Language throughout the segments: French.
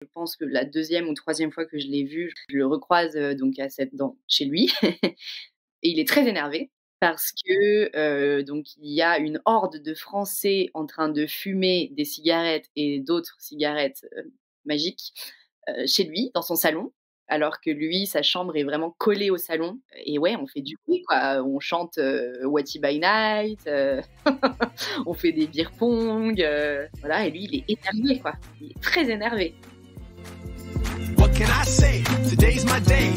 Je pense que la deuxième ou troisième fois que je l'ai vu, je le recroise, donc chez lui et il est très énervé parce que, donc il y a une horde de Français en train de fumer des cigarettes et d'autres cigarettes, magiques, chez lui, dans son salon, alors que lui, sa chambre est vraiment collée au salon et ouais, on fait du bruit quoi, on chante, What by Night, on fait des beer pong, voilà et lui, il est énervé quoi, il est très énervé. What can I say? Today's my day.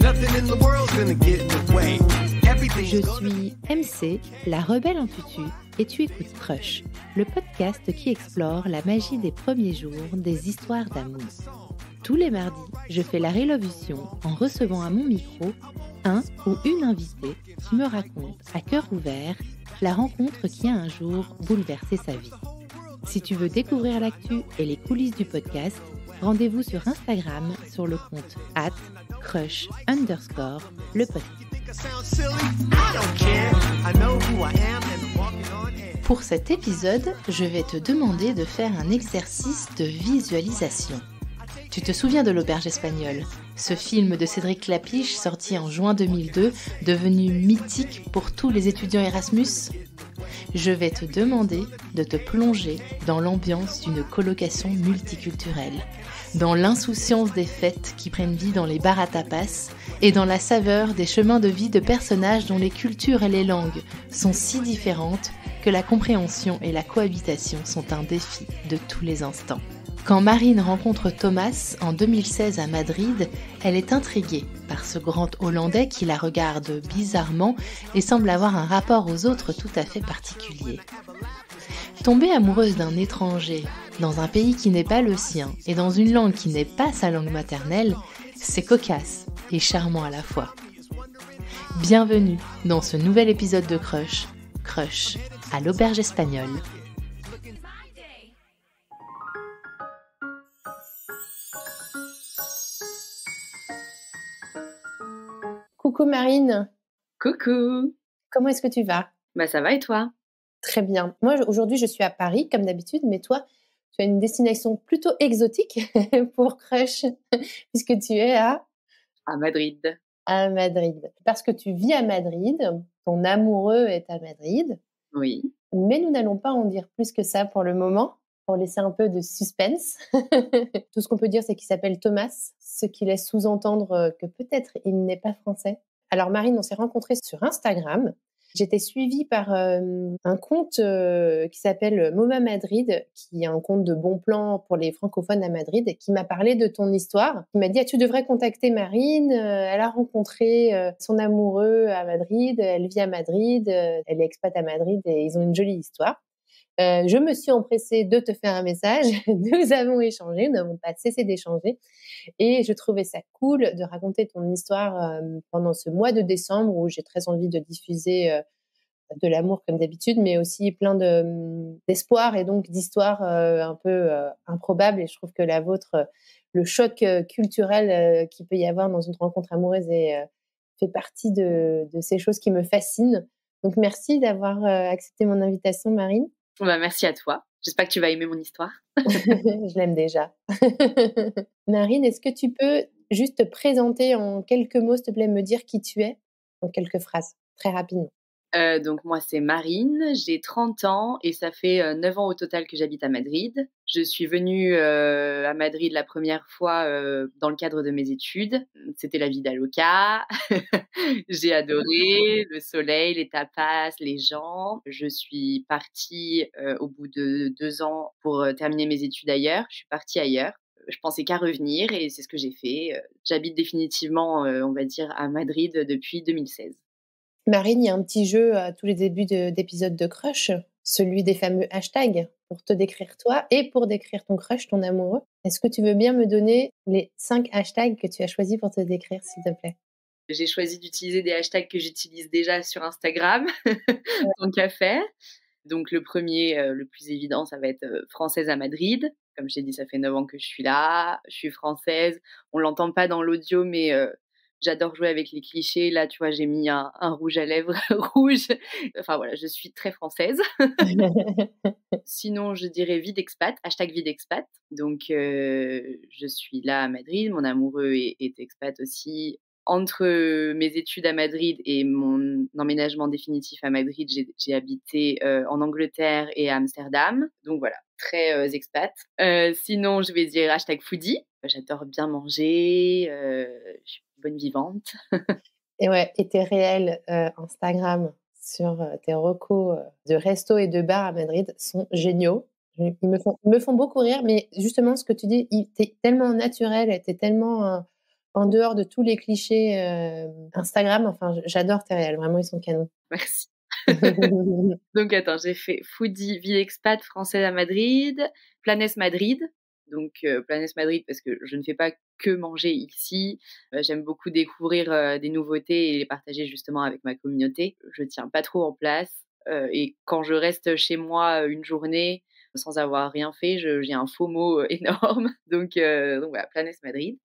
Nothing in the world's gonna get in the way. Je suis MC, la rebelle en tutu, et tu écoutes Crush, le podcast qui explore la magie des premiers jours des histoires d'amour. Tous les mardis, je fais la révolution en recevant à mon micro un ou une invitée qui me raconte à cœur ouvert la rencontre qui a un jour bouleversé sa vie. Si tu veux découvrir l'actu et les coulisses du podcast, rendez-vous sur Instagram sur le compte @crush_le podcast. Pour cet épisode, je vais te demander de faire un exercice de visualisation. Tu te souviens de l'Auberge espagnole, ce film de Cédric Klapisch sorti en juin 2002, devenu mythique pour tous les étudiants Erasmus ? Je vais te demander de te plonger dans l'ambiance d'une colocation multiculturelle, dans l'insouciance des fêtes qui prennent vie dans les bars à tapas et dans la saveur des chemins de vie de personnages dont les cultures et les langues sont si différentes que la compréhension et la cohabitation sont un défi de tous les instants. Quand Marine rencontre Thomas en 2016 à Madrid, elle est intriguée par ce grand Hollandais qui la regarde bizarrement et semble avoir un rapport aux autres tout à fait particulier. Tomber amoureuse d'un étranger, dans un pays qui n'est pas le sien et dans une langue qui n'est pas sa langue maternelle, c'est cocasse et charmant à la fois. Bienvenue dans ce nouvel épisode de Crush, Crush à l'Auberge espagnole. Coucou Marine. Coucou! Comment est-ce que tu vas? Bah ça va et toi? Très bien. Moi aujourd'hui je suis à Paris comme d'habitude, mais toi tu as une destination plutôt exotique pour Crush puisque tu es À Madrid. à Madrid. Parce que tu vis à Madrid, ton amoureux est à Madrid, Oui. mais nous n'allons pas en dire plus que ça pour le moment, pour laisser un peu de suspense. Tout ce qu'on peut dire c'est qu'il s'appelle Thomas, ce qui laisse sous-entendre que peut-être il n'est pas français. Alors Marine, on s'est rencontrés sur Instagram. J'étais suivie par un compte qui s'appelle Moma Madrid, qui est un compte de bons plans pour les francophones à Madrid, et qui m'a parlé de ton histoire. Il m'a dit, tu devrais contacter Marine, elle a rencontré son amoureux à Madrid, elle vit à Madrid, elle est expat à Madrid et ils ont une jolie histoire. Je me suis empressée de te faire un message. Nous avons échangé, nous n'avons pas cessé d'échanger. Et je trouvais ça cool de raconter ton histoire pendant ce mois de décembre où j'ai très envie de diffuser de l'amour comme d'habitude, mais aussi plein d'espoir et donc d'histoires un peu improbables. Et je trouve que la vôtre, le choc culturel qu'il peut y avoir dans une rencontre amoureuse fait partie de ces choses qui me fascinent. Donc merci d'avoir accepté mon invitation, Marine. Bah merci à toi. J'espère que tu vas aimer mon histoire. Je l'aime déjà. Marine, est-ce que tu peux juste te présenter en quelques mots, s'il te plaît, me dire qui tu es en quelques phrases, très rapidement. Donc moi c'est Marine, j'ai 30 ans et ça fait 9 ans au total que j'habite à Madrid. Je suis venue à Madrid la première fois dans le cadre de mes études. C'était la vida loca. J'ai adoré le soleil, les tapas, les gens. Je suis partie au bout de 2 ans pour terminer mes études ailleurs. Je suis partie ailleurs. Je pensais qu'à revenir et c'est ce que j'ai fait. J'habite définitivement, on va dire, à Madrid depuis 2016. Marine, il y a un petit jeu à tous les débuts d'épisodes de Crush, celui des fameux hashtags pour te décrire toi et pour décrire ton crush, ton amoureux. Est-ce que tu veux bien me donner les 5 hashtags que tu as choisis pour te décrire, s'il te plaît? J'ai choisi d'utiliser des hashtags que j'utilise déjà sur Instagram, tant qu'à faire. Donc le premier, le plus évident, ça va être française à Madrid. Comme je t'ai dit, ça fait 9 ans que je suis là. Je suis française. On l'entend pas dans l'audio, mais J'adore jouer avec les clichés. Là, tu vois, j'ai mis un rouge à lèvres rouge. Enfin voilà, je suis très française. Sinon, je dirais vie d'expat, hashtag vie d'expat. Donc, je suis là à Madrid. Mon amoureux est expat aussi. Entre mes études à Madrid et mon emménagement définitif à Madrid, j'ai habité en Angleterre et à Amsterdam. Donc voilà, très expat. Sinon, je vais dire hashtag foodie. J'adore bien manger. Je suis une bonne vivante. Et ouais, et tes réels Instagram sur tes recos de resto et de bar à Madrid sont géniaux. Ils me font beaucoup rire, mais justement, ce que tu dis, t'es tellement naturel, t'es tellement en dehors de tous les clichés Instagram. Enfin, j'adore tes réels, vraiment, ils sont canons. Merci. Donc attends, j'ai fait foodie, ville expat française à Madrid, Planes Madrid. Donc Planes Madrid parce que je ne fais pas que manger ici. J'aime beaucoup découvrir des nouveautés et les partager justement avec ma communauté. Je tiens pas trop en place et quand je reste chez moi une journée sans avoir rien fait, j'ai un FOMO énorme. Donc voilà, Planes Madrid.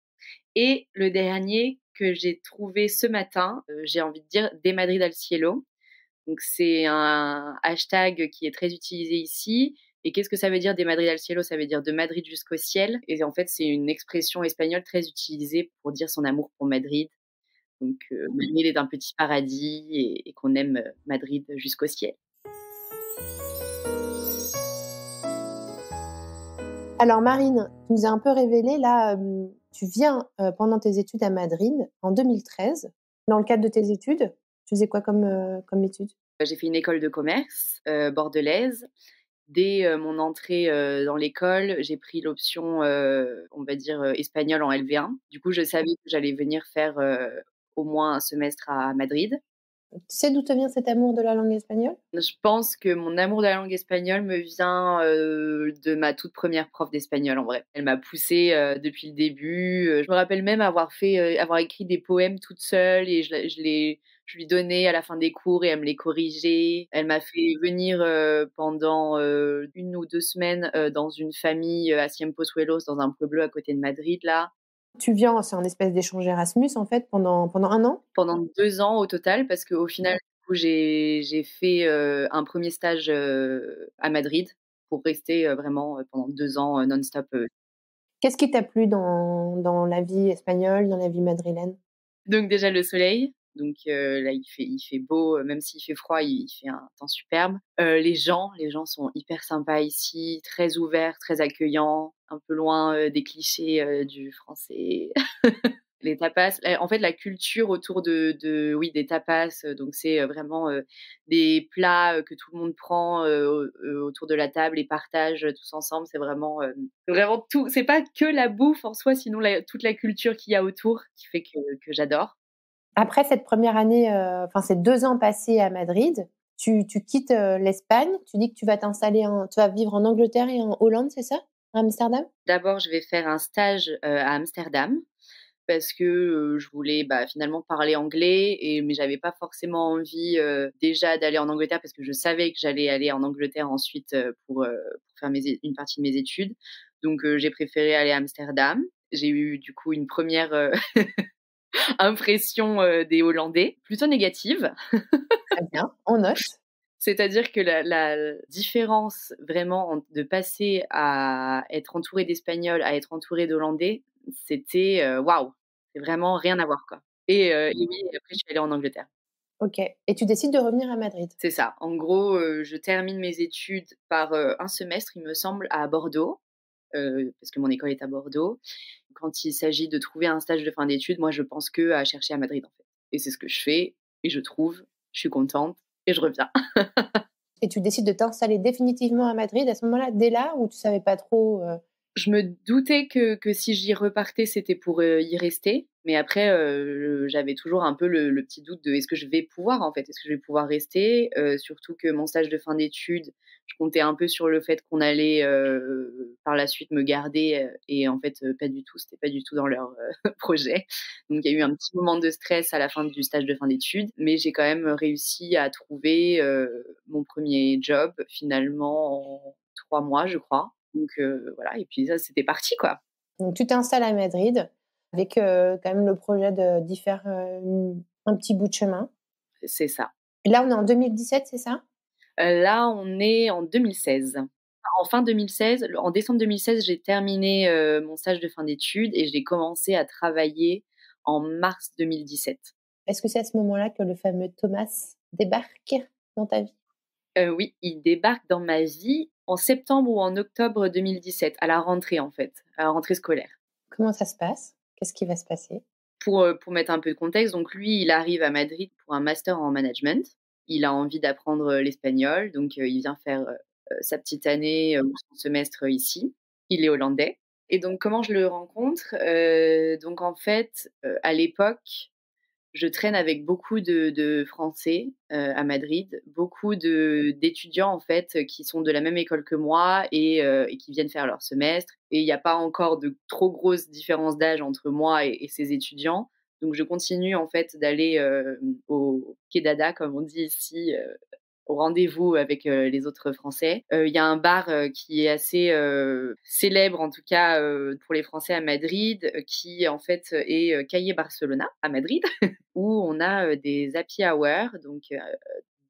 Et le dernier que j'ai trouvé ce matin, j'ai envie de dire De Madrid al Cielo. Donc c'est un hashtag qui est très utilisé ici. Et qu'est-ce que ça veut dire, de Madrid al cielo? Ça veut dire de Madrid jusqu'au ciel. Et en fait, c'est une expression espagnole très utilisée pour dire son amour pour Madrid. Donc Madrid est un petit paradis et qu'on aime Madrid jusqu'au ciel. Alors Marine, tu nous as un peu révélé là, tu viens pendant tes études à Madrid en 2013. Dans le cadre de tes études, tu faisais quoi comme études? J'ai fait une école de commerce bordelaise. Dès mon entrée dans l'école, j'ai pris l'option, on va dire, espagnol en LV1. Du coup, je savais que j'allais venir faire au moins un semestre à Madrid. Tu sais d'où te vient cet amour de la langue espagnole? Je pense que mon amour de la langue espagnole me vient de ma toute première prof d'espagnol, en vrai. Elle m'a poussée depuis le début. Je me rappelle même avoir écrit des poèmes toute seule et je lui donnais à la fin des cours et elle me les corrigeait. Elle m'a fait venir pendant 1 ou 2 semaines dans une famille à Ciempozuelos, dans un pueblo à côté de Madrid, là. Tu viens, c'est un espèce d'échange Erasmus en fait pendant 1 an? Pendant 2 ans au total, parce qu'au final, du coup, j'ai fait un premier stage à Madrid pour rester vraiment pendant 2 ans non-stop. Qu'est-ce qui t'a plu dans la vie espagnole, dans la vie madrilène? Donc déjà le soleil, donc là il fait beau, même s'il fait froid, il fait un temps superbe. Les gens sont hyper sympas ici, très ouverts, très accueillants, un peu loin des clichés du français. Les tapas, en fait, la culture autour oui, des tapas, donc c'est vraiment des plats que tout le monde prend autour de la table et partage tous ensemble. C'est vraiment tout. C'est pas que la bouffe en soi, sinon toute la culture qu'il y a autour qui fait que j'adore. Après cette première année, enfin ces 2 ans passés à Madrid, tu quittes l'Espagne, tu dis que tu vas vivre en Angleterre et en Hollande, c'est ça? À Amsterdam? D'abord, je vais faire un stage à Amsterdam parce que je voulais finalement parler anglais mais j'avais pas forcément envie déjà d'aller en Angleterre parce que je savais que j'allais aller en Angleterre ensuite pour faire une partie de mes études. Donc j'ai préféré aller à Amsterdam. J'ai eu du coup une première impression des Hollandais, plutôt négative. Très bien, on note. C'est-à-dire que la différence vraiment de passer à être entourée d'Espagnols à être entourée d'Hollandais, c'était waouh! C'est vraiment rien à voir, quoi. Et oui, après je suis allée en Angleterre. OK, et tu décides de revenir à Madrid? C'est ça. En gros, je termine mes études par un semestre, il me semble, à Bordeaux, parce que mon école est à Bordeaux. Quand il s'agit de trouver un stage de fin d'études, moi je pense qu'à chercher à Madrid, en fait. Et c'est ce que je fais et je trouve, je suis contente et je reviens. Et tu décides de t'installer définitivement à Madrid à ce moment-là, dès là, ou tu savais pas trop? Je me doutais que si j'y repartais, c'était pour y rester. Mais après, j'avais toujours un peu le petit doute de: «Est-ce que je vais pouvoir, en fait? Est-ce que je vais pouvoir rester?» Surtout que mon stage de fin d'études, je comptais un peu sur le fait qu'on allait par la suite me garder et en fait, pas du tout. C'était pas du tout dans leur projet. Donc il y a eu un petit moment de stress à la fin du stage de fin d'études, mais j'ai quand même réussi à trouver mon premier job finalement en 3 mois, je crois. Donc voilà, et puis ça, c'était parti, quoi. Donc tu t'installes à Madrid, avec quand même le projet d'y faire un petit bout de chemin. C'est ça. Et là, on est en 2017, c'est ça? Là, on est en 2016. En fin 2016, en décembre 2016, j'ai terminé, mon stage de fin d'études et j'ai commencé à travailler en mars 2017. Est-ce que c'est à ce moment-là que le fameux Thomas débarque dans ta vie? Oui, il débarque dans ma vie en septembre ou en octobre 2017, à la rentrée en fait, à la rentrée scolaire. Comment ça se passe? Qu'est-ce qui va se passer? Pour mettre un peu de contexte, donc lui, il arrive à Madrid pour un master en management. Il a envie d'apprendre, l'espagnol, donc il vient faire, sa petite année, ou son semestre ici. Il est hollandais et donc comment je le rencontre? Donc en fait, à l'époque, je traîne avec beaucoup de Français, à Madrid, beaucoup d'étudiants, en fait, qui sont de la même école que moi et qui viennent faire leur semestre et il y a pas encore de trop grosses différences d'âge entre moi et ces étudiants. Donc je continue, en fait, d'aller, au quedada, comme on dit ici, au rendez-vous avec, les autres Français. Il y a un bar, qui est assez, célèbre, en tout cas, pour les Français à Madrid, qui en fait, est, Calle Barcelona à Madrid, où on a, des happy hour, donc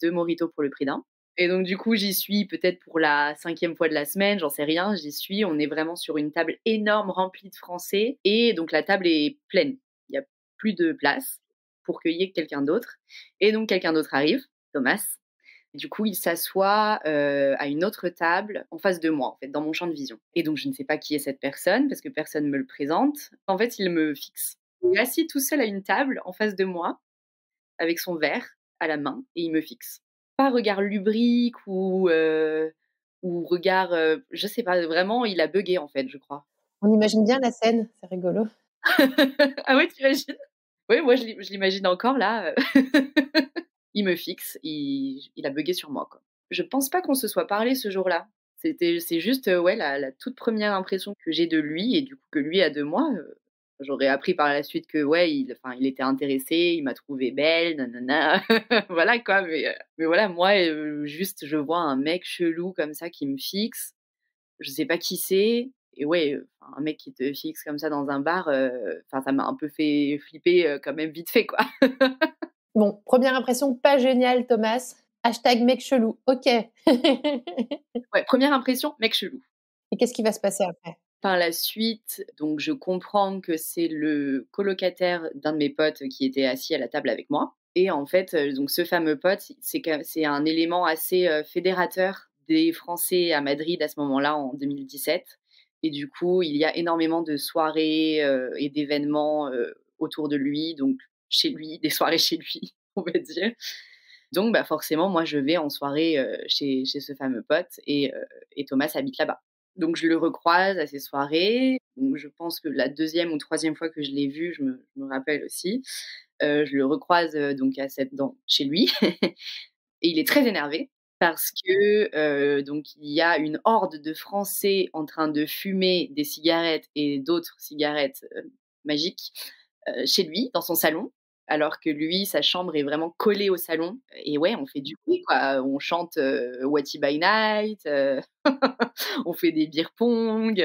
2 mojitos pour le prix d'un. Et donc du coup, j'y suis peut-être pour la 5e fois de la semaine, j'en sais rien, j'y suis. On est vraiment sur une table énorme remplie de Français et donc la table est pleine. Il y a plus de place pour qu'il y ait quelqu'un d'autre et donc quelqu'un d'autre arrive, Thomas. Du coup, il s'assoit, à une autre table en face de moi, en fait, dans mon champ de vision. Et donc je ne sais pas qui est cette personne parce que personne me le présente. En fait, il me fixe. Il est assis tout seul à une table en face de moi, avec son verre à la main et il me fixe. Pas regard lubrique ou regard, je sais pas, vraiment il a buggé en fait, je crois. On imagine bien la scène, c'est rigolo. Ah ouais, tu imagines? Oui, moi je l'imagine encore là, il me fixe, il a buggé sur moi, quoi. Je pense pas qu'on se soit parlé ce jour-là. C'est juste, ouais, la toute première impression que j'ai de lui et du coup que lui a de moi, j'aurais appris par la suite que, ouais, il était intéressé, il m'a trouvée belle, nanana, voilà quoi, mais voilà, moi, juste je vois un mec chelou comme ça qui me fixe, je sais pas qui c'est et ouais, un mec qui te fixe comme ça dans un bar, enfin ça m'a un peu fait flipper, quand même vite fait, quoi. Bon, première impression pas géniale, Thomas. Hashtag mec chelou. OK. Et Ouais, première impression, mec chelou. qu'est-ce qui va se passer après? Par la suite, donc je comprends que c'est le colocataire d'un de mes potes qui était assis à la table avec moi et en fait, donc ce fameux pote, c'est un élément assez, fédérateur des Français à Madrid à ce moment-là, en 2017 et du coup, il y a énormément de soirées, et d'événements, autour de lui, donc chez lui, des soirées chez lui, on va dire. Donc bah, forcément, moi, je vais en soirée, chez ce fameux pote et Thomas habite là-bas. Donc je le recroise à ces soirées. Donc je pense que la 2e ou 3e fois que je l'ai vu, je me rappelle aussi, je le recroise, donc chez lui et il est très énervé parce que, donc il y a une horde de Français en train de fumer des cigarettes et d'autres cigarettes, magiques, chez lui, dans son salon, alors que lui, sa chambre est vraiment collée au salon et ouais, on fait du bruit quoi, on chante, Watty by Night, on fait des beer pong,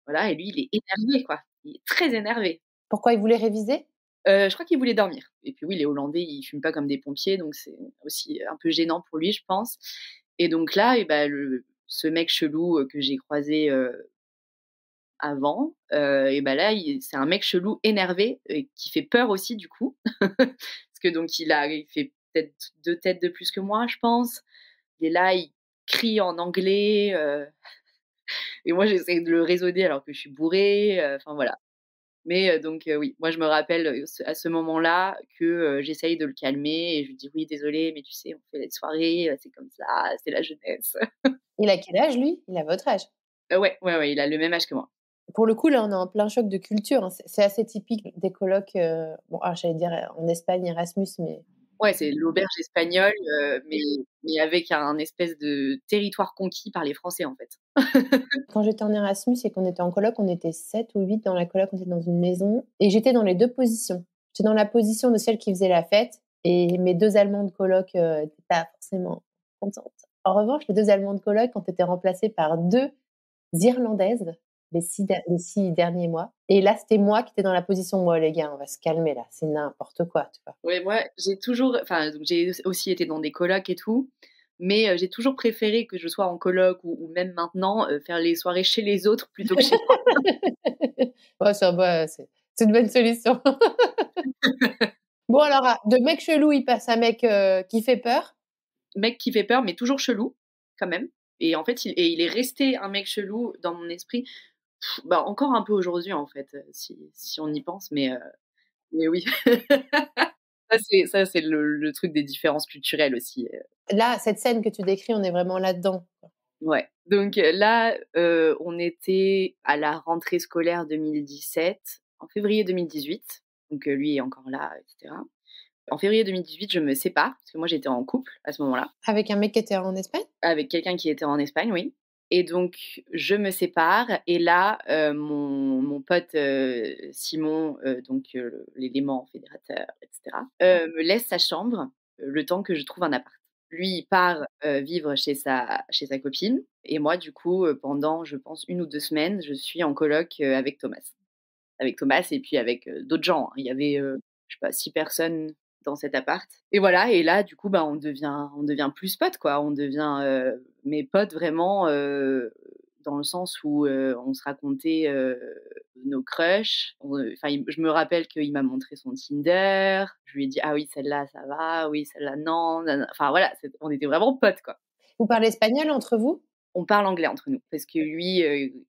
voilà et lui, il est énervé quoi. Il est très énervé. Pourquoi il voulait réviser? Je crois qu'il voulait dormir et puis oui, les Hollandais, ils fument pas comme des pompiers, donc c'est aussi un peu gênant pour lui, je pense et donc là et bah, ce mec chelou, que j'ai croisé, avant, et bah, là, c'est un mec chelou énervé et qui fait peur aussi du coup. Parce que donc il fait peut-être 2 têtes de plus que moi, je pense. Il est là, il crie en anglais, et moi j'essaie de le raisonner alors que je suis bourrée, enfin voilà. Mais donc oui, moi je me rappelle, à ce moment-là que, j'essaye de le calmer et je lui dis: «Oui désolé, mais tu sais, on fait les soirées, c'est comme ça, c'est la jeunesse». Il a quel âge lui? Il a votre âge? Ouais, ouais, ouais, il a le même âge que moi. Pour le coup, là, on est en plein choc de culture, hein. C'est assez typique des colocs, bon, alors j'allais dire, en Espagne, Erasmus, mais Ouais, c'est l'auberge espagnole, mais avec un espèce de territoire conquis par les Français, en fait. quand j'étais en Erasmus et qu'on était en coloc, on était 7 ou 8 dans la coloc, on était dans une maison et j'étais dans les 2 positions. J'étais dans la position de celle qui faisait la fête et mes 2 Allemandes coloc, étaient pas forcément contentes. En revanche, les 2 Allemandes coloc ont été remplacées par 2 Irlandaises les 6 derniers mois. Et là, c'était moi qui étais dans la position, moi, les gars, on va se calmer là, c'est n'importe quoi, tu vois. Ouais, moi, j'ai aussi été dans des colocs et tout, mais j'ai toujours préféré que je sois en coloc ou même maintenant, faire les soirées chez les autres plutôt que chez moi. Ouais, ça va, c'est une bonne solution. Bon, alors, de mec chelou, il passe à mec qui fait peur. Mec qui fait peur, mais toujours chelou, quand même. Et en fait, il est resté un mec chelou dans mon esprit, bah, encore un peu aujourd'hui, en fait, si on y pense, mais oui. Ça, c'est le truc des différences culturelles aussi. Là, cette scène que tu décris, on est vraiment là-dedans. Ouais. Donc là, on était à la rentrée scolaire 2017, en février 2018. Donc lui est encore là, etc. En février 2018, je me sépare, parce que moi j'étais en couple à ce moment-là, Avec un mec qui était en Espagne? avec quelqu'un qui était en Espagne, oui. Et donc je me sépare, et là, mon pote Simon, donc l'élément fédérateur, etc., me laisse sa chambre le temps que je trouve un appart. Lui, il part vivre chez sa copine, et moi, du coup, pendant, je pense, 1 ou 2 semaines, je suis en coloc avec Thomas. Avec Thomas et puis avec d'autres gens, hein. Il y avait, je sais pas, 6 personnes dans cet appart, et voilà. Et là, du coup, bah, on devient plus potes, quoi. On devient mes potes vraiment, dans le sens où on se racontait nos crushs. Je me rappelle qu'il m'a montré son Tinder. Je lui ai dit: «Ah oui, celle-là, ça va. Oui, celle-là, non, nin nin». Enfin voilà, on était vraiment potes, quoi. Vous parlez espagnol entre vous? On parle anglais entre nous, parce que lui,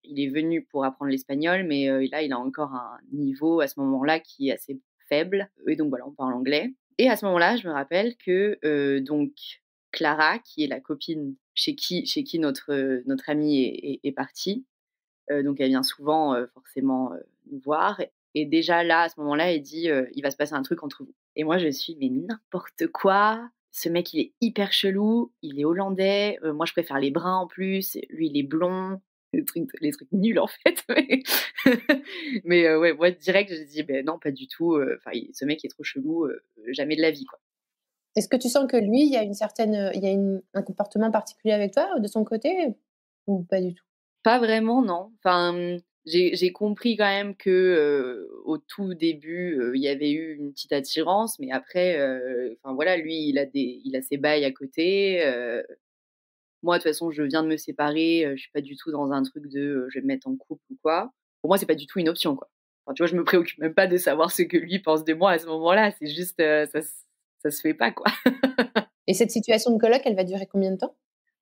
il est venu pour apprendre l'espagnol, mais là, il a encore un niveau à ce moment-là qui est assez faible, et donc voilà, on parle anglais. Et à ce moment-là, je me rappelle que donc Clara, qui est la copine chez qui notre amie est partie, donc elle vient souvent, forcément, nous voir, et déjà là, à ce moment-là, elle dit, «Il va se passer un truc entre vous». Et moi, je suis: «Mais n'importe quoi! Ce mec, il est hyper chelou, il est hollandais, moi je préfère les bruns en plus, lui il est blond». Les trucs nuls en fait, mais ouais, moi direct, j'ai dit: «Beh non, pas du tout, enfin ce mec est trop chelou, jamais de la vie, quoi». Est-ce que tu sens que lui, il y a un comportement particulier avec toi, de son côté? Ou pas du tout? Pas vraiment, non. Enfin, j'ai compris quand même que, au tout début, il y avait eu une petite attirance, mais après, enfin voilà, lui, il a ses bails à côté. Moi, de toute façon, je viens de me séparer, je suis pas du tout dans un truc de, je vais me mettre en couple ou quoi. Pour moi, c'est pas du tout une option, quoi. Enfin, tu vois, je me préoccupe même pas de savoir ce que lui pense de moi à ce moment-là. C'est juste, ça se fait pas, quoi. Et cette situation de coloc, elle va durer combien de temps?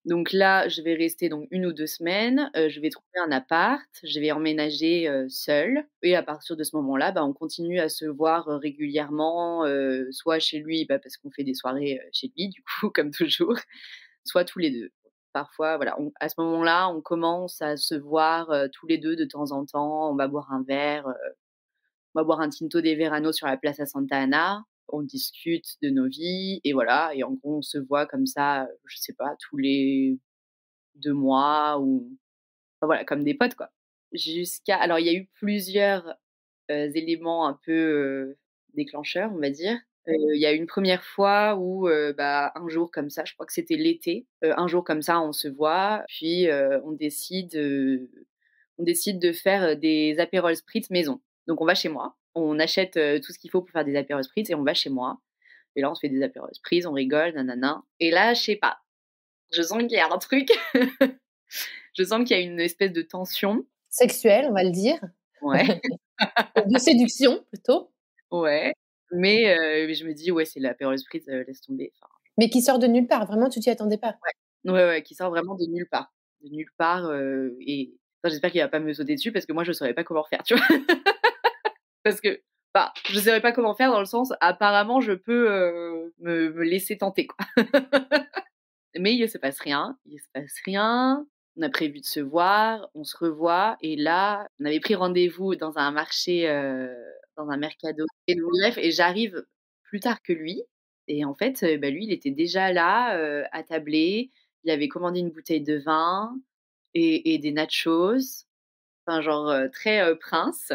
Donc là, je vais rester donc 1 ou 2 semaines, je vais trouver un appart, je vais emménager, seule, et à partir de ce moment-là, bah, on continue à se voir, régulièrement, soit chez lui, bah, parce qu'on fait des soirées, chez lui du coup comme toujours, soit tous les 2. Parfois voilà, à ce moment-là, on commence à se voir, tous les 2 de temps en temps. On va boire un verre, on va boire un tinto de verano sur la Plaza Santa Ana. On discute de nos vies, et voilà. Et en gros, on se voit comme ça, je sais pas, tous les 2 mois, ou enfin voilà, comme des potes, quoi. Alors il y a eu plusieurs, éléments un peu, déclencheurs, on va dire. Il y a eu une première fois où, bah, un jour comme ça, je crois que c'était l'été, un jour comme ça, on se voit, puis, on décide de faire, des apérols spritz maison. Donc on va chez moi, on achète, tout ce qu'il faut pour faire des apérols spritz, et on va chez moi, et là on se fait des apérols spritz, on rigole, nanana, et là, je sais pas, je sens qu'il y a un truc. Je sens qu'il y a une espèce de tension. Sexuelle, on va le dire. Ouais, De séduction, plutôt. ouais, mais je me dis: «Ouais, c'est l'apéro spritz, laisse tomber». Enfin, Mais qui sort de nulle part, vraiment, tu t'y attendais pas? ouais, ouais, ouais, qui sort vraiment de nulle part. De nulle part, et enfin, j'espère qu'il va pas me sauter dessus, parce que moi, je saurais pas comment faire, tu vois? Parce que, enfin, je saurais pas comment faire dans le sens, apparemment, je peux, me laisser tenter, quoi. Mais il se passe rien, il se passe rien. On a prévu de se voir, on se revoit, et là, on avait pris rendez-vous dans un marché, dans un mercado, et bref, et j'arrive plus tard que lui, et en fait, bah, lui, il était déjà là, attablé. Il avait commandé une bouteille de vin et des nachos, enfin genre, très, prince.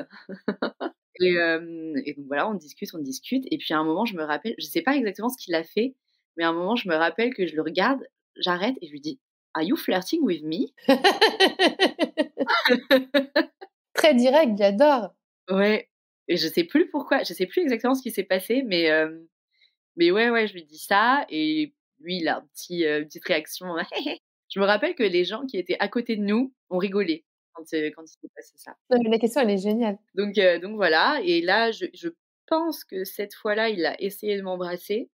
Et donc voilà, on discute, et puis à un moment, je me rappelle, je sais pas exactement ce qu'il a fait, mais à un moment, je me rappelle que je le regarde, j'arrête et je lui dis: «Are you flirting with me?» Très direct, j'adore. Ouais et je sais plus pourquoi, je sais plus exactement ce qui s'est passé, mais ouais, je lui dis ça et lui, il a une petite réaction. Je me rappelle que les gens qui étaient à côté de nous ont rigolé quand il s'est passé ça. Non, mais la question, elle est géniale. Donc voilà et là, je pense que cette fois-là, il a essayé de m'embrasser,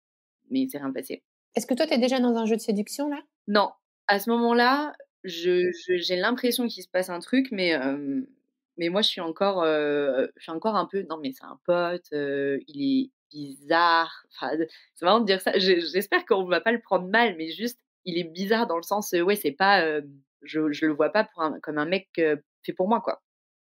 mais il s'est rien passé. Est-ce que toi, tu es déjà dans un jeu de séduction, là? Non, à ce moment-là, j'ai l'impression qu'il se passe un truc, mais moi, je suis encore un peu: «Non, mais c'est un pote, il est bizarre». Enfin, c'est marrant de dire ça. J'espère qu'on va pas le prendre mal, mais juste, il est bizarre dans le sens, ouais, c'est pas, je le vois pas comme un mec, fait pour moi, quoi.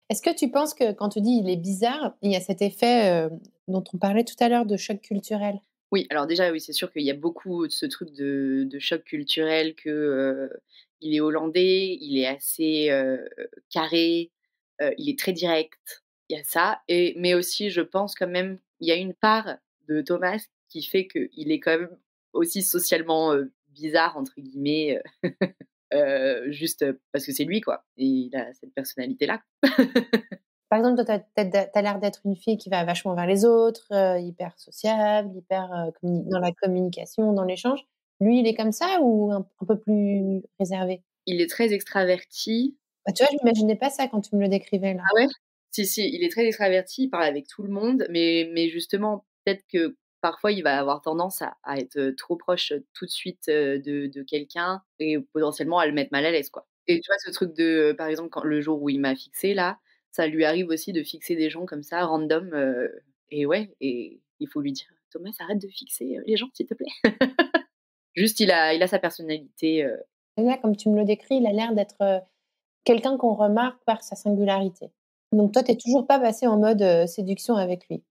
Est-ce que tu penses que quand tu dis: «Il est bizarre», il y a cet effet, dont on parlait tout à l'heure de choc culturel? Oui, alors déjà, oui, c'est sûr qu'il y a beaucoup de ce truc de choc culturel que, il est hollandais, il est assez, carré, il est très direct. Il y a ça mais aussi je pense quand même, il y a une part de Thomas qui fait qu'il est quand même aussi socialement, «bizarre» entre guillemets, juste, parce que c'est lui quoi et il a cette personnalité-là. Par exemple, toi, tu as l'air d'être une fille qui va vachement vers les autres, hyper sociable, hyper, dans la communication, dans l'échange. Lui, il est comme ça ou un peu plus réservé? Il est très extraverti. Bah, tu vois, je m'imaginais pas ça quand tu me le décrivais là. Ah ouais? Si, si, il est très extraverti, il parle avec tout le monde, mais justement, peut-être que parfois il va avoir tendance à être, trop proche, tout de suite, de quelqu'un et potentiellement à le mettre mal à l'aise, quoi. Et tu vois ce truc de, par exemple, quand le jour où il m'a fixée là, ça lui arrive aussi de fixer des gens comme ça random, et ouais et il faut lui dire: «Thomas, arrête de fixer, les gens s'il te plaît». Juste il a sa personnalité, Et là, comme tu me le décris, il a l'air d'être, quelqu'un qu'on remarque par sa singularité. Donc toi, tu es toujours pas passée en mode, séduction avec lui?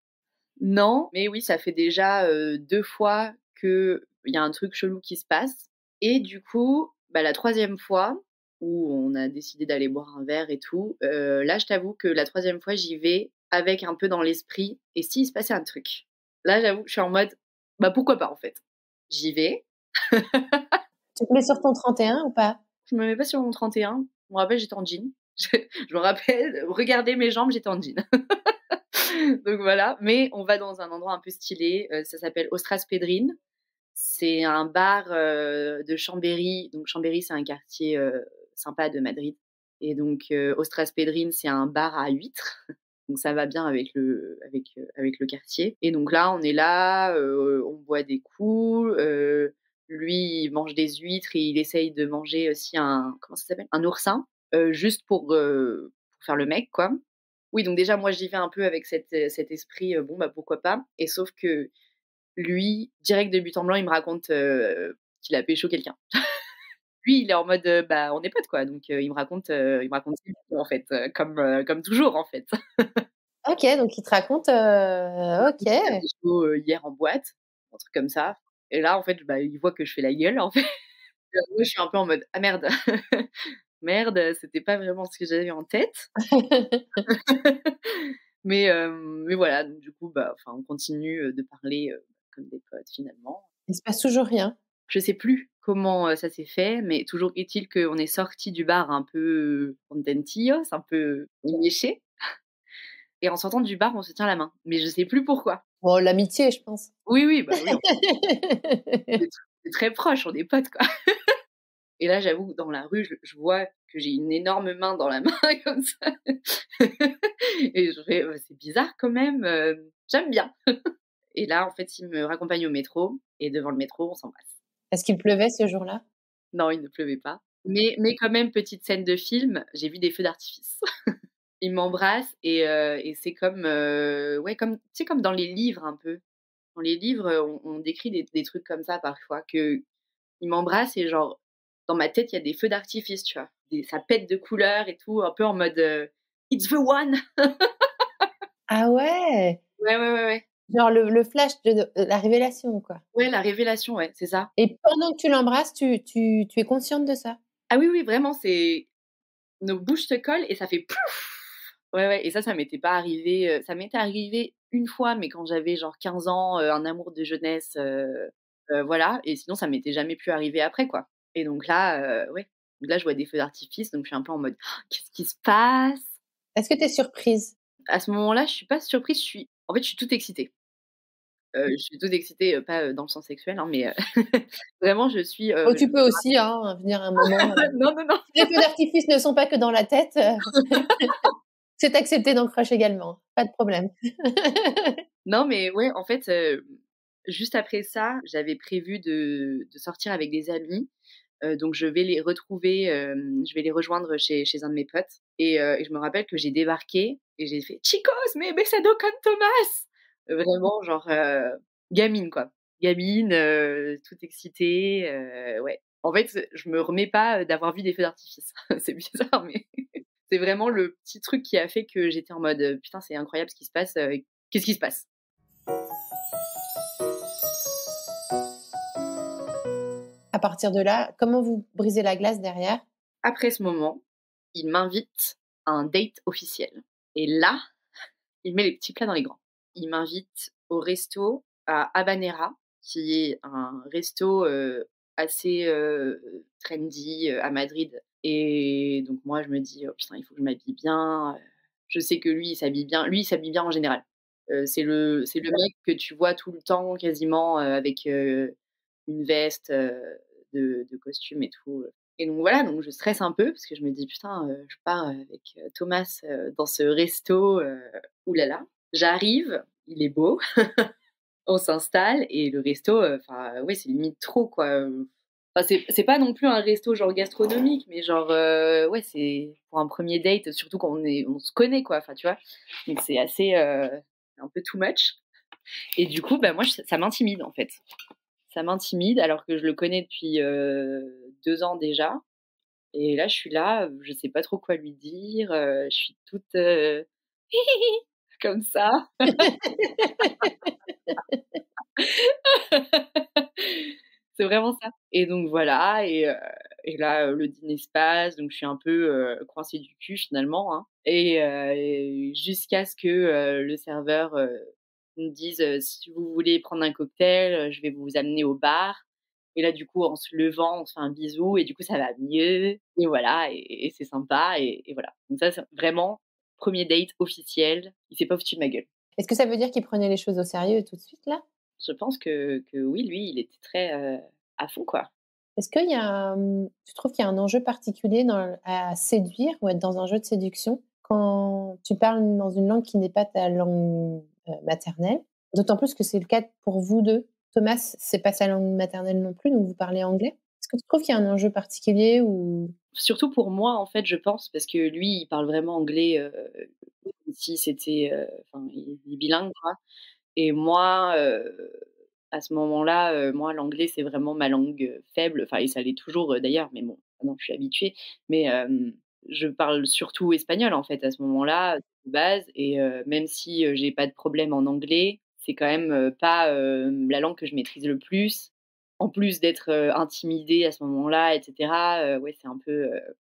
non, mais oui, ça fait déjà, 2 fois qu'il y a un truc chelou qui se passe et du coup, bah, la troisième fois où on a décidé d'aller boire un verre et tout, là, je t'avoue que la troisième fois, j'y vais avec un peu dans l'esprit: «Et s'il se passait un truc?» Là, j'avoue que je suis en mode: «Bah, pourquoi pas, en fait?» J'y vais, Tu te mets sur ton 31 ou pas? je me mets pas sur mon 31. Je me rappelle, j'étais en jean. Je me rappelle, regarder mes jambes, j'étais en jean. Donc voilà, mais on va dans un endroit un peu stylé, ça s'appelle Ostras Pedrin. C'est un bar, de Chambéry. Donc Chambéry, c'est un quartier, sympa de Madrid et donc Ostras Pedrin, c'est un bar à huîtres. Donc ça va bien avec le quartier et donc là, on est là, on boit des coups, lui, il mange des huîtres et il essaye de manger aussi un comment ça s'appelle? Un oursin, juste pour faire le mec, quoi. Oui, donc déjà, moi, j'y vais un peu avec cet esprit, bon, bah, pourquoi pas et sauf que lui, direct de but en blanc, il me raconte, qu'il a pécho quelqu'un. Lui, il est en mode, bah, on est potes, quoi, donc il me raconte ses vies, en fait, comme toujours, en fait. OK, donc il te raconte, OK. Il a pécho, hier en boîte, un truc comme ça et là, en fait, bah, il voit que je fais la gueule, en fait. Moi, je suis un peu en mode: «Ah merde, merde, c'était pas vraiment ce que j'avais en tête». Mais voilà, donc du coup, bah, enfin, on continue, de parler, comme des potes, finalement. Il se passe toujours rien? Je sais plus comment, ça s'est fait, mais toujours est-il qu'on est sortis du bar un peu contentillos, un peu éméchés et en sortant du bar, on se tient la main, mais je sais plus pourquoi. Bon, l'amitié, je pense. Oui, oui, bah, oui, on est très proches, on est potes, quoi et là, j'avoue, dans la rue, je vois que j'ai une énorme main dans la main comme ça et je fais: «C'est bizarre quand même, j'aime bien» et là, en fait, il me raccompagne au métro et devant le métro, on s'embrasse. Est-ce qu'il pleuvait ce jour-là? Non, il ne pleuvait pas, mais quand même, petite scène de film, j'ai vu des feux d'artifice. Il m'embrasse et c'est comme, ouais, comme tu sais, comme dans les livres un peu. Dans les livres, on décrit des trucs comme ça parfois, qu'il m'embrasse et genre, dans ma tête, il y a des feux d'artifice, tu vois? Ça pète de couleurs et tout, un peu en mode, «It's the one!» Ah ouais! Ouais, ouais, ouais, ouais. Genre le flash de la révélation, quoi. Ouais, la révélation, ouais, c'est ça. Et pendant que tu l'embrasses, tu es consciente de ça? Ah oui, oui, vraiment, c'est nos bouches se collent et ça fait pouf! Ouais, ouais et ça m'était pas arrivé, ça m'était arrivé une fois, mais quand j'avais genre 15 ans, un amour de jeunesse, voilà et sinon ça m'était jamais plus arrivé après, quoi et donc là, ouais, donc là, je vois des feux d'artifice, donc je suis un peu en mode: «Qu'est-ce qui se passe?» Est-ce que tu es surprise? À ce moment-là, je suis pas surprise, je suis toute excitée. Je suis toute excitée, pas, dans le sens sexuel, hein, mais vraiment je suis, Oh, tu peux aussi, hein, venir un moment, non, non, non. si les feux d'artifice ne sont pas que dans la tête, c'est accepté dans Crush également, pas de problème. Non, mais ouais, en fait, juste après ça, j'avais prévu de sortir avec des amis, donc je vais les retrouver, je vais les rejoindre chez un de mes potes et je me rappelle que j'ai débarqué et j'ai fait: «Chicos, me besado con Tomás!» Vraiment genre, gamine quoi. Gamine, toute excitée, ouais. En fait, je me remets pas, d'avoir vu des feux d'artifice. C'est bizarre, mais c'est vraiment le petit truc qui a fait que j'étais en mode, «Putain, c'est incroyable ce qui se passe, qu'est-ce qui se passe?» À partir de là, comment vous brisez la glace derrière? Après ce moment, il m'invite à un date officiel et là, il met les petits plats dans les grands. Il m'invite au resto à Habanera, qui est un resto, assez, trendy, à Madrid et donc moi je me dis: «Oh putain, il faut que je m'habille bien», je sais que lui, il s'habille bien. Lui, il s'habille bien en général. C'est le mec que tu vois tout le temps quasiment, avec, une veste, de costume et tout, et donc voilà, donc je stresse un peu parce que je me dis: «Putain, je pars avec, Thomas, dans ce resto, ouh là là». J'arrive, il est beau, on s'installe et le resto, enfin, ouais, c'est limite trop, quoi, Enfin, c'est pas non plus un resto genre gastronomique, mais genre, ouais, c'est pour un premier date, surtout quand on se connaît, quoi, enfin, tu vois? Donc c'est assez, un peu too much et du coup, bah, moi, ça m'intimide, en fait. Ça m'intimide alors que je le connais depuis, 2 ans déjà et là, je suis là, je sais pas trop quoi lui dire, je suis toute, comme ça. C'est vraiment ça et donc voilà et là, le dîner se passe, donc je suis un peu, coincée du cul finalement, hein et jusqu'à ce que, le serveur, me dise, «Si vous voulez prendre un cocktail, je vais vous amener au bar» et là, du coup, en se levant, on se fait un bisou et du coup, ça va mieux et voilà et c'est sympa et voilà. Donc ça, c'est vraiment premier date officiel, il s'est pas foutu de ma gueule. Est-ce que ça veut dire qu'il prenait les choses au sérieux tout de suite là? Je pense que oui, lui, il était très, à fond, quoi. Est-ce qu'il y a, tu trouves qu'il y a un enjeu particulier à séduire ou être dans un jeu de séduction quand tu parles dans une langue qui n'est pas ta langue, maternelle? D'autant plus que c'est le cas pour vous 2. Thomas, c'est pas sa langue maternelle non plus, donc vous parlez anglais. Est-ce que tu trouves qu'il y a un enjeu particulier ou Surtout pour moi, en fait, je pense, parce que lui, il parle vraiment anglais, comme si c'était, enfin, il est bilingue, quoi et moi, à ce moment-là, moi, l'anglais, c'est vraiment ma langue, faible, enfin et ça l'est toujours, d'ailleurs, mais bon, maintenant je suis habituée. Mais, je parle surtout espagnol, en fait, à ce moment-là, de base et même si, j'ai pas de problème en anglais, c'est quand même, pas, la langue que je maîtrise le plus. En plus d'être, intimidée à ce moment-là et cetera, ouais, c'est un peu,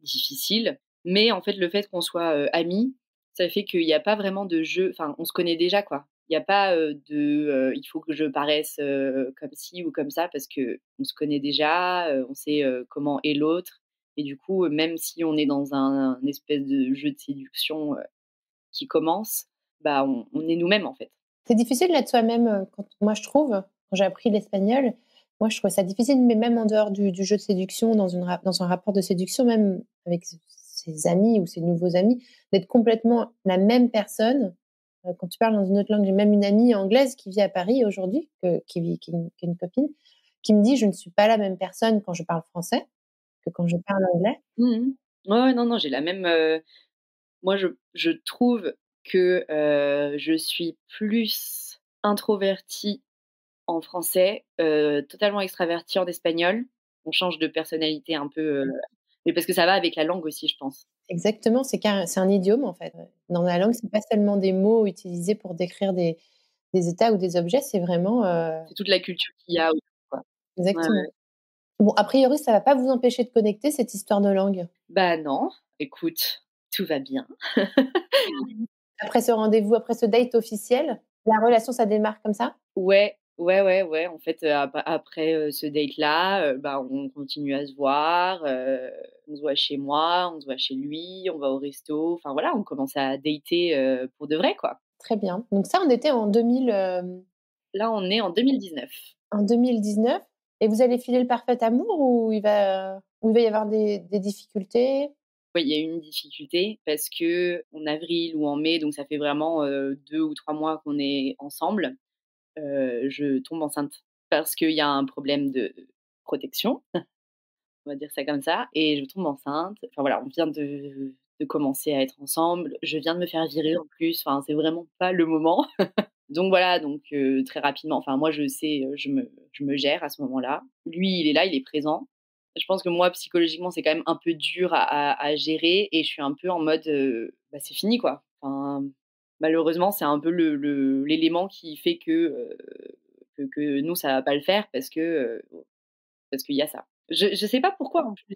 difficile. Mais en fait, le fait qu'on soit, amis, ça fait qu'il y a pas vraiment de jeu enfin, on se connaît déjà, quoi. Il y a pas, il faut que je paraisse, comme ci ou comme ça parce qu'on se connaît déjà, on sait, comment est l'autre et du coup, même si on est dans un espèce de jeu de séduction, qui commence, bah, on est nous-mêmes, en fait. c'est difficile d'être soi-même, quand moi je trouve, quand j'ai appris l'espagnol, moi je trouvais ça difficile, mais même en dehors du jeu de séduction, dans un rapport de séduction, même avec ses amis ou ses nouveaux amis, d'être complètement la même personne. Quand tu parles dans une autre langue, j'ai même une amie anglaise qui vit à Paris aujourd'hui, qui est une copine, qui me dit: «Je ne suis pas la même personne quand je parle français que quand je parle anglais». Mmh. Ouais, ouais, non, non, j'ai la même, moi je trouve que, je suis plus introvertie en français, totalement extravertie en espagnol. On change de personnalité un peu, mais parce que ça va avec la langue aussi, je pense. Exactement, c'est un idiome en fait. Dans la langue, c'est pas seulement des mots utilisés pour décrire des états ou des objets, c'est vraiment, C'est toute la culture qu'il y a autour, quoi. Ouais, exactement. ouais. Bon, a priori, ça va pas vous empêcher de connecter cette histoire de langue. Bah non, écoute, tout va bien. Après ce rendez-vous, après ce date officiel, la relation, ça démarre comme ça? Ouais, Ouais, ouais, ouais, en fait, après, ce date-là, bah, on continue à se voir, on se voit chez moi, on se voit chez lui, on va au resto, enfin voilà, on commence à dater, pour de vrai, quoi. Très bien. Donc ça, on était en 2000, Là, on est en 2019. en 2019 et vous allez filer le parfait amour ou il va y avoir des difficultés? Oui, il y a eu une difficulté parce qu'en avril ou en mai, donc ça fait vraiment, 2 ou 3 mois qu'on est ensemble, je tombe enceinte parce qu'il y a un problème de protection, on va dire ça comme ça, et je tombe enceinte. Enfin voilà, on vient de commencer à être ensemble. Je viens de me faire virer en plus, enfin c'est vraiment pas le moment. Donc voilà, donc très rapidement, enfin moi je sais, je me gère à ce moment-là. Lui, il est là, il est présent. Je pense que moi, psychologiquement, c'est quand même un peu dur à gérer et je suis un peu en mode, bah, c'est fini quoi. Enfin, malheureusement, c'est un peu l'élément qui fait que nous, ça va pas le faire parce qu'il y a ça. Je sais pas pourquoi en plus.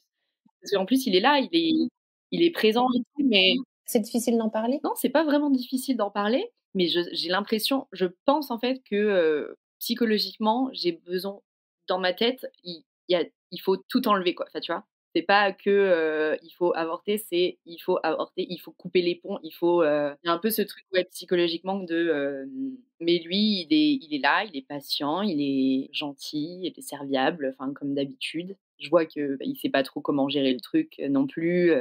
Parce qu'en plus, il est là, il est présent et tout, mais C'est difficile d'en parler? non, c'est pas vraiment difficile d'en parler, mais j'ai l'impression, je pense en fait que, psychologiquement, j'ai besoin dans ma tête, il faut tout enlever quoi, enfin tu vois? C'est pas que, il faut avorter, c'est il faut avorter, il faut couper les ponts, il y a un peu ce truc, ouais, psychologiquement mais lui, il est là, il est patient, il est gentil, il est serviable, enfin comme d'habitude. Je vois que, bah, il sait pas trop comment gérer le truc, non plus,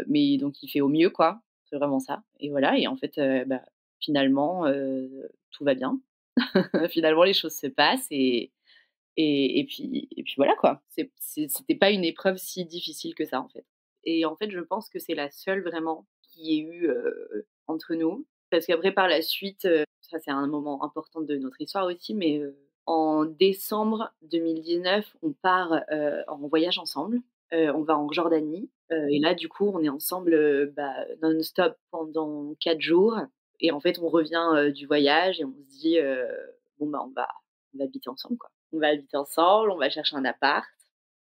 mais donc il fait au mieux quoi. C'est vraiment ça, et voilà, et en fait, bah, finalement, tout va bien. Finalement, les choses se passent et puis voilà quoi. C'était pas une épreuve si difficile que ça, en fait, et en fait, je pense que c'est la seule vraiment qui ait eu, entre nous. Parce qu'après par la suite, ça c'est un moment important de notre histoire aussi, mais, en décembre 2019, on part, en voyage ensemble. On va en Jordanie, et là du coup, on est ensemble, bah, non-stop pendant 4 jours, et en fait, on revient, du voyage et on se dit, «Bon, bah, on va habiter ensemble, quoi». On va habiter ensemble, on va chercher un appart.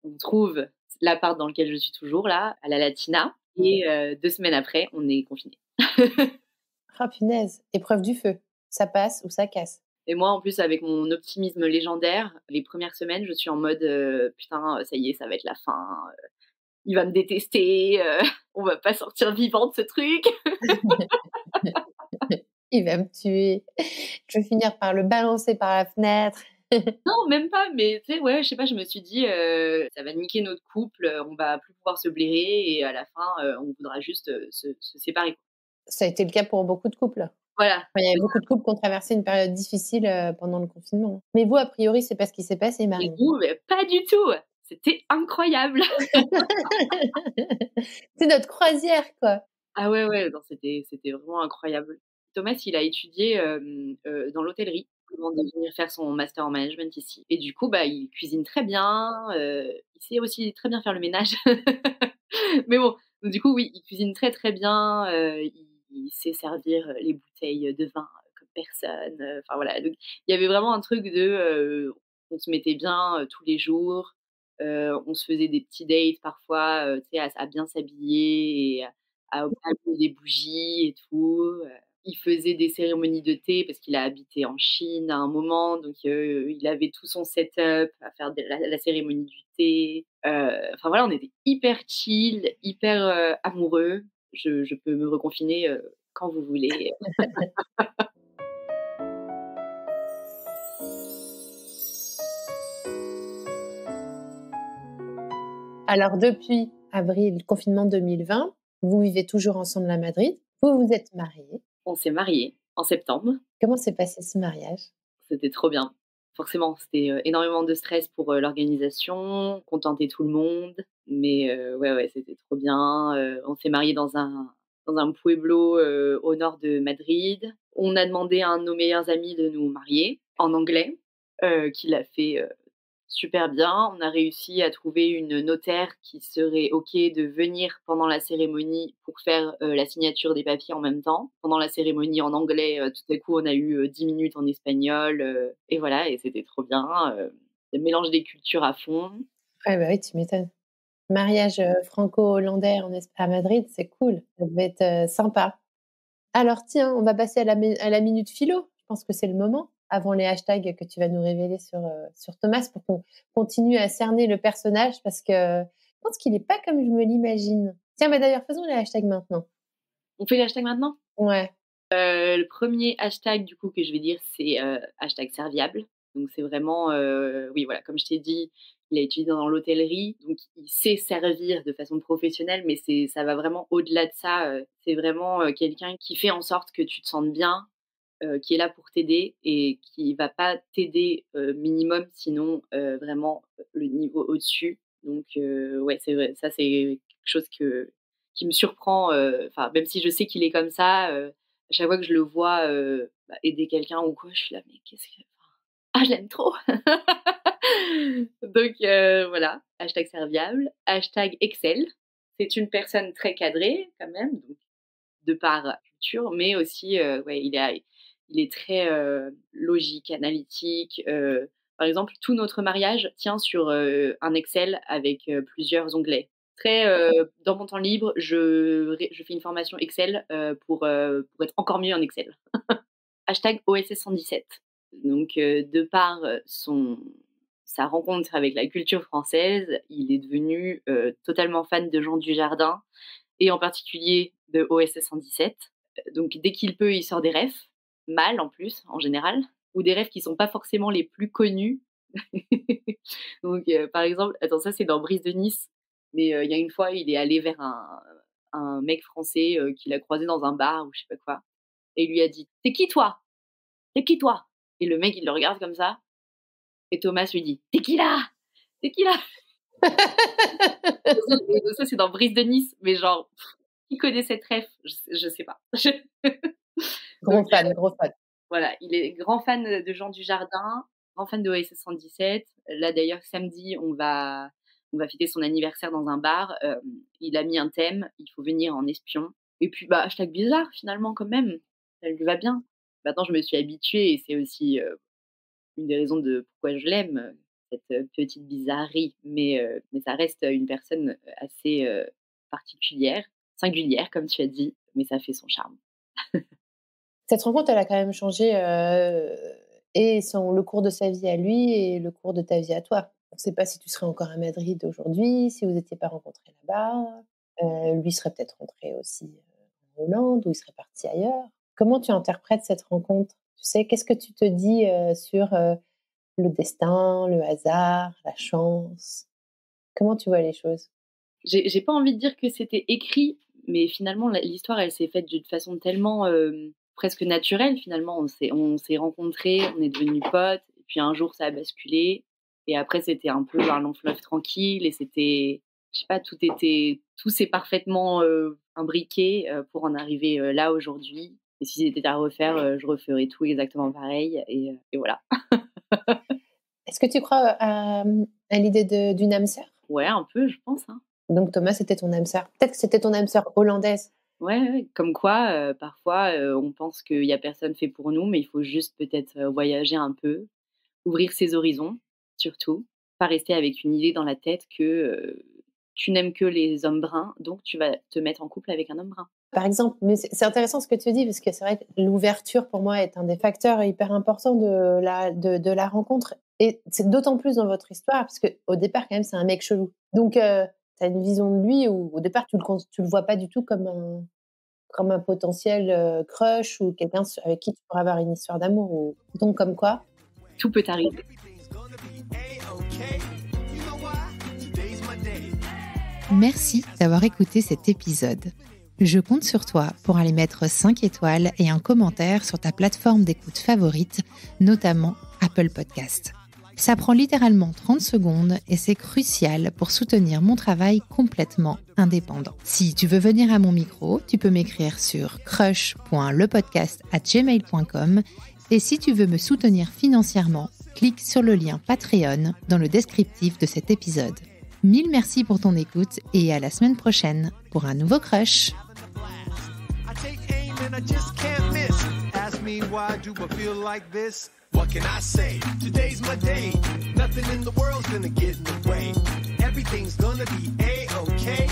On trouve l'appart dans lequel je suis toujours là, à la Latina, et 2 semaines après, on est confinés. Ah punaise! Épreuve du feu. Ça passe ou ça casse. Et moi, en plus, avec mon optimisme légendaire, les premières semaines, je suis en mode, «Putain, ça y est, ça va être la fin, il va me détester, on va pas sortir vivant de ce truc». Il va me tuer. Je vais finir par le balancer par la fenêtre. Non, même pas, mais tu sais, ouais, je sais pas, je me suis dit, «Ça va niquer notre couple, on va plus pouvoir se blairer et à la fin, on voudra juste, se séparer, quoi». Ça a été le cas pour beaucoup de couples. Voilà. Enfin, il y avait beaucoup de couples qui ont traversé une période difficile, pendant le confinement. Mais vous, a priori, c'est pas ce qui s'est passé, Et Marie? nous, mais pas du tout! C'était incroyable! C'est notre croisière, quoi. Ah ouais, ouais, non, c'était vraiment incroyable. Thomas, il a étudié, dans l'hôtellerie avant de venir faire son master en management ici, et du coup, bah, il cuisine très bien, il sait aussi très bien faire le ménage. Mais bon, donc du coup, oui, il cuisine très, très bien, il sait servir, les bouteilles de vin, comme personne, enfin voilà, donc il y avait vraiment un truc on se mettait bien, tous les jours, on se faisait des petits dates parfois, tu sais, à bien s'habiller et à allumer des bougies et tout, il faisait des cérémonies de thé parce qu'il a habité en Chine à un moment, donc il avait tout son setup à faire de la cérémonie du thé. Enfin voilà, on était hyper chill, hyper, amoureux. Je peux me reconfiner, quand vous voulez. Alors depuis avril, confinement 2020, vous vivez toujours ensemble à Madrid. Vous vous êtes mariés. On s'est mariés en septembre, Comment s'est passé ce mariage? c'était trop bien. Forcément, c'était, énormément de stress pour, l'organisation, contenter tout le monde, mais ouais, ouais, c'était trop bien. On s'est mariés dans un pueblo, au nord de Madrid. On a demandé à un de nos meilleurs amis de nous marier en anglais, qui l'a fait, super bien. On a réussi à trouver une notaire qui serait OK de venir pendant la cérémonie pour faire, la signature des papiers en même temps. Pendant la cérémonie en anglais, tout à coup, on a eu, 10 minutes en espagnol, et voilà, et c'était trop bien, le mélange des cultures à fond. Ouais, bah, oui, tu m'étonnes. Mariage, franco-hollandais à Madrid, c'est cool. Ça devait être, sympa. Alors tiens, on va passer à la minute philo. Je pense que c'est le moment. avant les hashtags que tu vas nous révéler sur Thomas pour qu'on continue à cerner le personnage parce que je pense qu'il n'est pas comme je me l'imagine. Tiens, d'ailleurs, faisons les hashtags maintenant. On fait les hashtags maintenant ? Ouais. Le premier hashtag du coup que je vais dire, c'est hashtag serviable. Donc c'est vraiment, oui voilà, comme je t'ai dit, il a étudié dans l'hôtellerie, donc il sait servir de façon professionnelle, mais ça va vraiment au-delà de ça. C'est vraiment quelqu'un qui fait en sorte que tu te sentes bien, qui est là pour t'aider et qui va pas t'aider minimum, sinon vraiment le niveau au-dessus. Donc ouais, c'est vrai, ça c'est quelque chose qui me surprend. Enfin, même si je sais qu'il est comme ça, à chaque fois que je le vois aider quelqu'un ou quoi, je suis là, mais qu'est-ce que... Ah, je l'aime trop. Donc voilà, hashtag serviable, hashtag Excel. C'est une personne très cadrée quand même, donc, de par culture, mais aussi ouais, il est très logique, analytique. Par exemple, tout notre mariage tient sur un Excel avec plusieurs onglets. Dans mon temps libre, je fais une formation Excel pour être encore mieux en Excel. Hashtag OSS 117. Donc, de par sa rencontre avec la culture française, il est devenu totalement fan de Jean Dujardin et en particulier de OSS 117. Donc, dès qu'il peut, il sort des refs, mal en plus, en général, ou des refs qui ne sont pas forcément les plus connus. Donc, par exemple, attends, ça c'est dans Brise de Nice, mais il y a une fois, il est allé vers un mec français qu'il a croisé dans un bar ou je sais pas quoi, et il lui a dit « T'es qui toi ? T'es qui toi ?» Et le mec, il le regarde comme ça. Et Thomas lui dit « T'es qui là ? T'es qui là ?» Ça, c'est dans Brise de Nice. Mais genre, qui connaît cette ref ? Je sais pas. Gros fan. Voilà, il est grand fan de Jean Dujardin, grand fan de OSS 117. Là, d'ailleurs, samedi, on va fêter son anniversaire dans un bar. Il a mis un thème, il faut venir en espion. Et puis, hashtag bizarre, finalement, quand même. Ça lui va bien. Maintenant, je me suis habituée et c'est aussi une des raisons de pourquoi je l'aime, cette petite bizarrerie. Mais ça reste une personne assez particulière, singulière, comme tu as dit, mais ça fait son charme. Cette rencontre, elle a quand même changé le cours de sa vie à lui et le cours de ta vie à toi. On ne sait pas si tu serais encore à Madrid aujourd'hui, si vous n'étiez pas rencontrés là-bas. Lui serait peut-être rentré aussi en Hollande ou il serait parti ailleurs. Comment tu interprètes cette rencontre ? Tu sais, qu'est-ce que tu te dis sur le destin, le hasard, la chance ? Comment tu vois les choses ? J'ai pas envie de dire que c'était écrit, mais finalement, l'histoire, elle s'est faite d'une façon tellement presque naturelle, finalement. On s'est rencontrés, on est devenus potes, et puis un jour, ça a basculé. Et après, c'était un peu un long fleuve tranquille, et c'était, je sais pas, tout s'est parfaitement imbriqué pour en arriver là aujourd'hui. Et si c'était à refaire, je referais tout exactement pareil. Et voilà. Est-ce que tu crois à l'idée d'une âme sœur ? Ouais, un peu, je pense. Hein. Donc Thomas, c'était ton âme sœur. Peut-être que c'était ton âme sœur hollandaise. Ouais, comme quoi, parfois, on pense qu'il n'y a personne fait pour nous, mais il faut juste peut-être voyager un peu, ouvrir ses horizons, surtout. Pas rester avec une idée dans la tête que tu n'aimes que les hommes bruns, donc tu vas te mettre en couple avec un homme brun. Par exemple, mais c'est intéressant ce que tu dis, parce que c'est vrai que l'ouverture, pour moi, est un des facteurs hyper importants de la rencontre. Et c'est d'autant plus dans votre histoire, parce qu'au départ, quand même, c'est un mec chelou. Donc, tu as une vision de lui où, au départ, tu le vois pas du tout comme un potentiel crush ou quelqu'un avec qui tu pourrais avoir une histoire d'amour. Donc, comme quoi, tout peut arriver. Merci d'avoir écouté cet épisode. Je compte sur toi pour aller mettre 5 étoiles et un commentaire sur ta plateforme d'écoute favorite, notamment Apple Podcast. Ça prend littéralement 30 secondes et c'est crucial pour soutenir mon travail complètement indépendant. Si tu veux venir à mon micro, tu peux m'écrire sur crush.lepodcast@gmail.com et si tu veux me soutenir financièrement, clique sur le lien Patreon dans le descriptif de cet épisode. 1000 merci pour ton écoute et à la semaine prochaine pour un nouveau Crush. What can I say? Today's my day. Nothing in the world's gonna get in the way. Everything's gonna be A-okay.